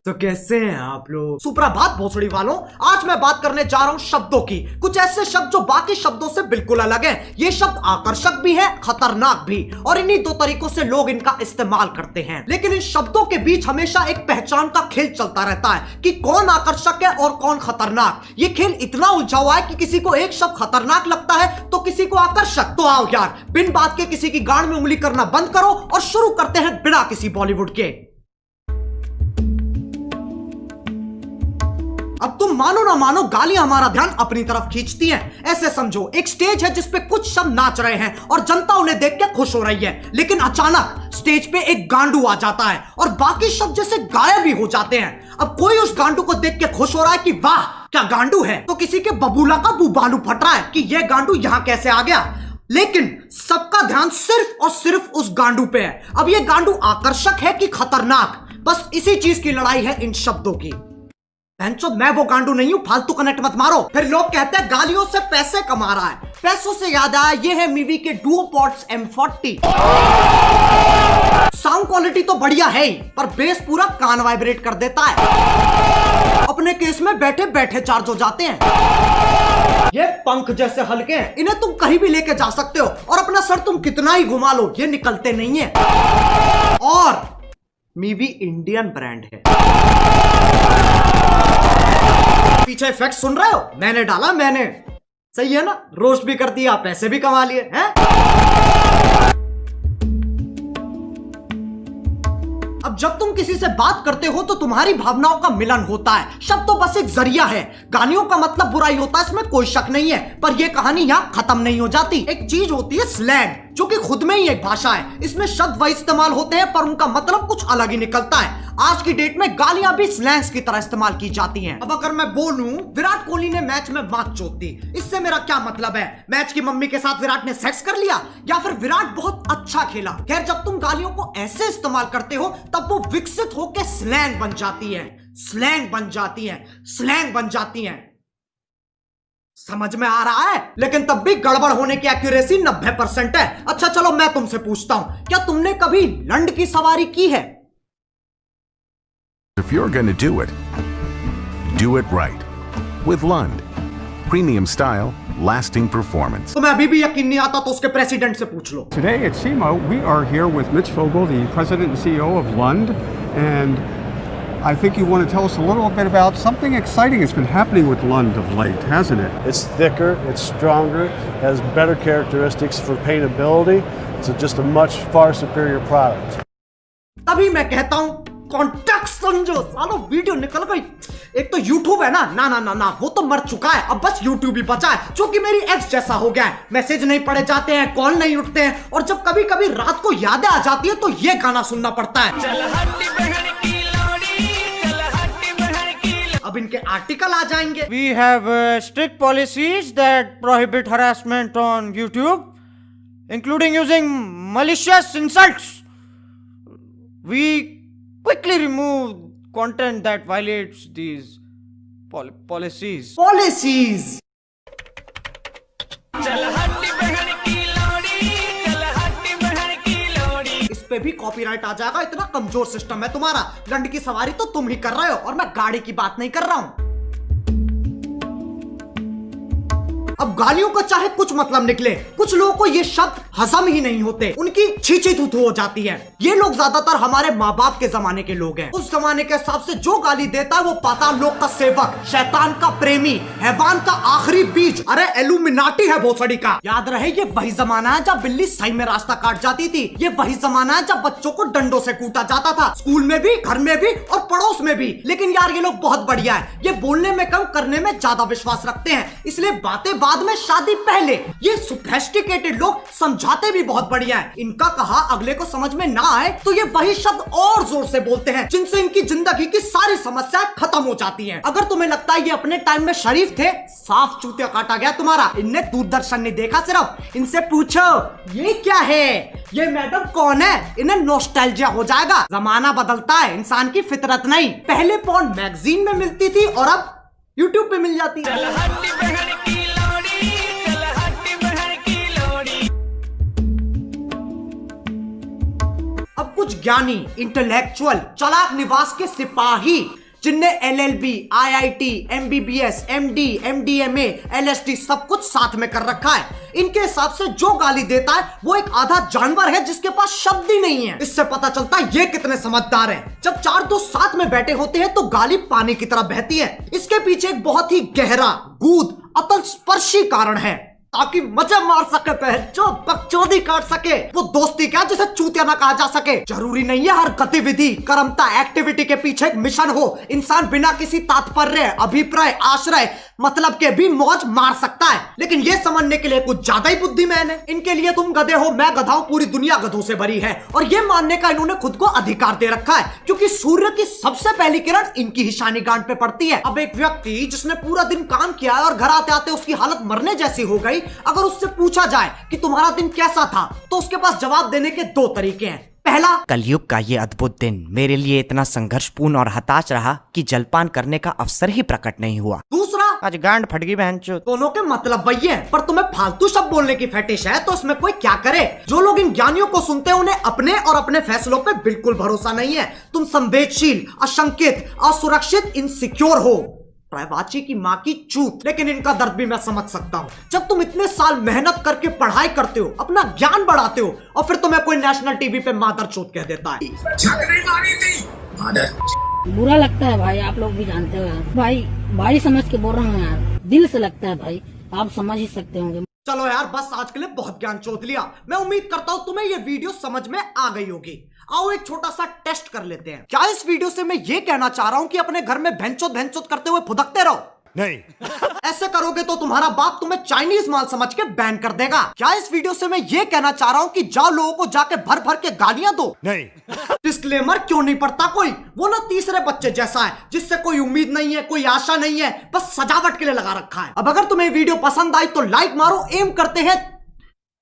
तो कैसे हैं आप लोग? सुप्रभात भोसड़ी वालों। आज मैं बात करने जा रहा हूं शब्दों की। कुछ ऐसे शब्द जो बाकी शब्दों से बिल्कुल अलग हैं। ये शब्द आकर्षक भी है, खतरनाक भी, और इन्हीं दो तरीकों से लोग इनका इस्तेमाल करते हैं। लेकिन इन शब्दों के बीच हमेशा एक पहचान का खेल चलता रहता है कि कौन आकर्षक है और कौन खतरनाक। ये खेल इतना उलझा हुआ है कि किसी को एक शब्द खतरनाक लगता है तो किसी को आकर्षक। तो आओ यार, बिन बात के किसी की गांड में उंगली करना बंद करो और शुरू करते हैं बिना किसी बॉलीवुड के। अब तुम मानो ना मानो, गालियां हमारा ध्यान अपनी तरफ खींचती हैं। ऐसे समझो, एक स्टेज है जिसपे कुछ शब्द नाच रहे हैं और जनता उन्हें देख के खुश हो रही है, लेकिन अचानक स्टेज पे एक गांडू आ जाता है और बाकी शब्द जैसे गायब ही हो जाते हैं। अब कोई उस गांडू को देख के खुश हो रहा है कि वाह क्या गांडू है, तो किसी के बबूला का बुबालू फट रहा है कि यह गांडू यहां कैसे आ गया। लेकिन सबका ध्यान सिर्फ और सिर्फ उस गांडू पे है। अब यह गांडू आकर्षक है कि खतरनाक, बस इसी चीज की लड़ाई है इन शब्दों की। बहनचोद, मैं वो गांडू नहीं हूं, फालतू कनेक्ट मत मारो। फिर लोग कहते हैं गालियों से पैसे कमा रहा है। पैसों से याद आया, ये है मीवी के डुओपॉड्स M40। साउंड क्वालिटी तो बढ़िया है ही, पर बेस पूरा कान वाइब्रेट कर देता है। अपने केस में बैठे बैठे चार्ज हो जाते हैं। ये पंख जैसे हल्के हैं, इन्हें तुम कहीं भी लेके जा सकते हो और अपना सर तुम कितना ही घुमा लो, ये निकलते नहीं है। और मीवी इंडियन ब्रांड है। पीछे इफेक्ट सुन रहे हो? मैंने डाला, मैंने। सही है ना? रोस्ट भी कर दिया, पैसे भी कमा लिए हैं। अब जब तुम किसी से बात करते हो तो तुम्हारी भावनाओं का मिलन होता है। शब्द तो बस एक जरिया है। गालियों का मतलब बुराई होता है, इसमें कोई शक नहीं है, पर यह कहानी यहां खत्म नहीं हो जाती। एक चीज होती है स्लैंग, जो कि खुद में ही एक भाषा है। इसमें शब्द वही इस्तेमाल होते हैं पर उनका मतलब कुछ अलग ही निकलता है। आज की डेट में गालियां भी स्लैंग्स की तरह इस्तेमाल की जाती हैं। अब अगर मैं बोलूं विराट कोहली ने मैच में मात चोद दी, इससे मेरा क्या मतलब है? मैच की मम्मी के साथ विराट ने सेक्स कर लिया, या फिर विराट बहुत अच्छा खेला? खैर, जब तुम गालियों को ऐसे इस्तेमाल करते हो तब वो विकसित होकर स्लैंग बन जाती है, स्लैंग बन जाती है, स्लैंग बन जाती है। समझ में आ रहा है? लेकिन तब भी गड़बड़ होने की एक्यूरेसी 90% है। अच्छा चलो, मैं तुमसे पूछता हूं, क्या तुमने कभी लंड की सवारी की है? If you're going to do it right. With Lund. Premium style, lasting performance. तो मैं अभी भी यकीन नहीं आता तो उसके प्रेसिडेंट से पूछ लो। Today at SEMA, we are here with Mitch Vogel, the president and CEO of Lund, and I think you want to tell us a little bit about something exciting that's been happening with Lund of late, hasn't it? It's thicker, it's stronger, has better characteristics for paintability. It's just a much far superior product. तभी मैं कहता हूं context समझो। सालो video निकल गई। एक तो YouTube है ना, ना ना ना ना, वो तो मर चुका है। अब बस YouTube ही बचा है, जो कि मेरी एक्स जैसा हो गया है। मैसेज नहीं पढ़े जाते हैं, कॉल नहीं उठते हैं, और जब कभी कभी रात को यादें आ जाती है तो ये गाना सुनना पड़ता है। अब इनके आर्टिकल आ जाएंगे। We have strict policies that prohibit harassment on YouTube, including using malicious insults. We quickly remove content that violates these policies. Policies. इस पे भी कॉपीराइट आ जाएगा, इतना कमजोर सिस्टम है तुम्हारा। लंड की सवारी तो तुम ही कर रहे हो और मैं गाड़ी की बात नहीं कर रहा हूं। अब गालियों का चाहे कुछ मतलब निकले, कुछ लोगों को ये शब्द हजम ही नहीं होते, उनकी छींची थूथू हो जाती है। ये लोग ज्यादातर हमारे माँ बाप के जमाने के लोग हैं। उस जमाने के हिसाब से जो गाली देता है वो पाताल लोक का सेवक, शैतान का प्रेमी, हैवान का आखिरी बीज, अरे एलुमिनाटी है भोसड़ी का। याद रहे, ये वही जमाना है जब बिल्ली सही में रास्ता काट जाती थी। ये वही जमाना है जब बच्चों को डंडों से कूटा जाता था, स्कूल में भी, घर में भी और पड़ोस में भी। लेकिन यार ये लोग बहुत बढ़िया है, ये बोलने में कम करने में ज्यादा विश्वास रखते हैं, इसलिए बातें बाद में, शादी पहले। ये सोफिस्टिकेटेड लोग समझाते भी बहुत बढ़िया है। इनका कहा अगले को समझ में ना आए तो ये वही शब्द और जोर से बोलते हैं जिनसे इनकी जिंदगी की सारी समस्याएं खत्म हो जाती हैं। अगर तुम्हें लगता है ये अपने टाइम में शरीफ थे, साफ चूतिया काटा गया तुम्हारा। इनने दूरदर्शन नहीं देखा सिर्फ। इनसे पूछो ये क्या है, ये मैडम कौन है, इन्हें नॉस्टैल्जिया हो जाएगा। जमाना बदलता है, इंसान की फितरत नहीं। पहले पॉर्न मैगजीन में मिलती थी और अब यूट्यूब पे मिल जाती है। ज्ञानी, इंटेलेक्चुअल, चालाक निवास के सिपाही जिनने LLB, IIT, MBBS, MD, MDMA, LSD सब कुछ साथ में कर रखा है, इनके हिसाब से जो गाली देता है वो एक आधा जानवर है जिसके पास शब्द ही नहीं है। इससे पता चलता है ये कितने समझदार हैं। जब चार दोस्त साथ में बैठे होते हैं तो गाली पानी की तरह बहती है। इसके पीछे एक बहुत ही गहरा, गूढ़, अतल स्पर्शी कारण है, ताकि मजे मार सके, जो बकचोदी काट सके। वो दोस्ती क्या जिसे चूतिया ना कहा जा सके। जरूरी नहीं है हर गतिविधि, कर्मता, एक्टिविटी के पीछे एक मिशन हो। इंसान बिना किसी तात्पर्य, अभिप्राय, आश्रय, मतलब के भी मौज मार सकता है, लेकिन ये समझने के लिए कुछ ज्यादा ही बुद्धिमान है। इनके लिए तुम गधे हो, मैं गधा हूं, पूरी दुनिया गधों से भरी है, और ये मानने का इन्होंने खुद को अधिकार दे रखा है क्योंकि सूर्य की सबसे पहली किरण इनकी ही शानी गांठ पे पड़ती है। अब एक व्यक्ति जिसने पूरा दिन काम किया है और घर आते आते उसकी हालत मरने जैसी हो गई, अगर उससे पूछा जाए कि तुम्हारा दिन कैसा था, तो उसके पास जवाब देने के दो तरीके हैं। पहला, कलयुग का ये अद्भुत दिन मेरे लिए इतना संघर्षपूर्ण और हताश रहा कि जलपान करने का अवसर ही प्रकट नहीं हुआ। दूसरा, आज गांड फट गई बहनचोद। दोनों के मतलब वही है, पर तुम्हें फालतू शब्द बोलने की फेटिश है तो इसमें कोई क्या करे। जो लोग इन ज्ञानियों को सुनते हैं उन्हें अपने और अपने फैसलों पे बिल्कुल भरोसा नहीं है। तुम संवेदनशील, अशंकित, असुरक्षित, इनसिक्योर हो। प्रायवाची की माँ की चूत। लेकिन इनका दर्द भी मैं समझ सकता हूँ। जब तुम इतने साल मेहनत करके पढ़ाई करते हो, अपना ज्ञान बढ़ाते हो, और फिर तुम्हें कोई नेशनल टीवी पे मादर चोत कह देता है। बुरा लगता है भाई, आप लोग भी जानते हो यार। भाई समझ के बोल रहा हूँ यार, दिल से लगता है भाई, आप समझ ही सकते होंगे। चलो यार, बस आज के लिए बहुत ज्ञान चोत लिया। मैं उम्मीद करता हूँ तुम्हें ये वीडियो समझ में आ गई होगी। आओ एक छोटा सा टेस्ट कर लेते हैं। क्या इस वीडियो से मैं ये कहना चाह रहा हूँ कि अपने घर में भैंचोद करते हुए फुदकते रहो? नहीं। ऐसे करोगे तो तुम्हारा बाप तुम्हें चाइनीज माल समझ के बैन कर देगा। क्या इस वीडियो से मैं ये कहना चाह रहा हूँ कि जाओ लोगों को जाके भर भर के गालियां दो? नहीं। डिस्क्लेमर क्यों नहीं पढ़ता कोई? वो ना तीसरे बच्चे जैसा है जिससे कोई उम्मीद नहीं है, कोई आशा नहीं है, बस सजावट के लिए लगा रखा है। अब अगर तुम्हें वीडियो पसंद आई तो लाइक मारो। एम करते हैं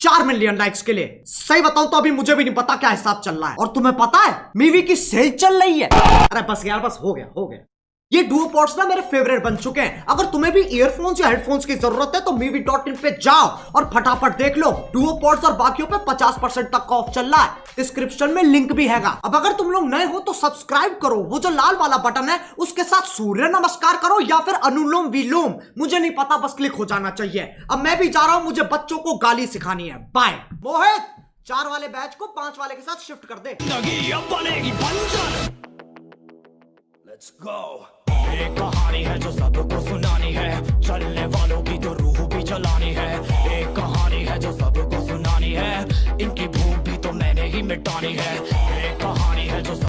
4 मिलियन लाइक्स के लिए। सही बताऊं तो अभी मुझे भी नहीं पता क्या हिसाब चल रहा है। और तुम्हें पता है मीवी की सेल चल रही है। अरे बस यार, बस हो गया। ये डुओ पॉड्स ना मेरे फेवरेट बन चुके हैं। अगर तुम्हें भी ईयरफोन्स या हेडफोन्स की जरूरत है तो movie.in पे जाओ और फटाफट देख लो। डुओ पॉड्स और बाकियों पे 50% तक ऑफ चल रहा है। डिस्क्रिप्शन में लिंक भी हैगा। अब अगर तुम लोग नए हो तो सब्सक्राइब करो, वो जो लाल वाला बटन है उसके साथ सूर्य नमस्कार करो या फिर अनुलोम विलोम, मुझे नहीं पता, बस क्लिक हो जाना चाहिए। अब मैं भी जा रहा हूं, मुझे बच्चों को गाली सिखानी है। बाय। मोहित, 4 वाले बैच को 5 वाले के साथ शिफ्ट कर दे। Let's go. एक कहानी है जो सबको सुनानी है, चलने वालों की तो रूह भी जलानी है। एक कहानी है जो सबको सुनानी है, इनकी भूख भी तो मैंने ही मिटानी है। एक कहानी है जो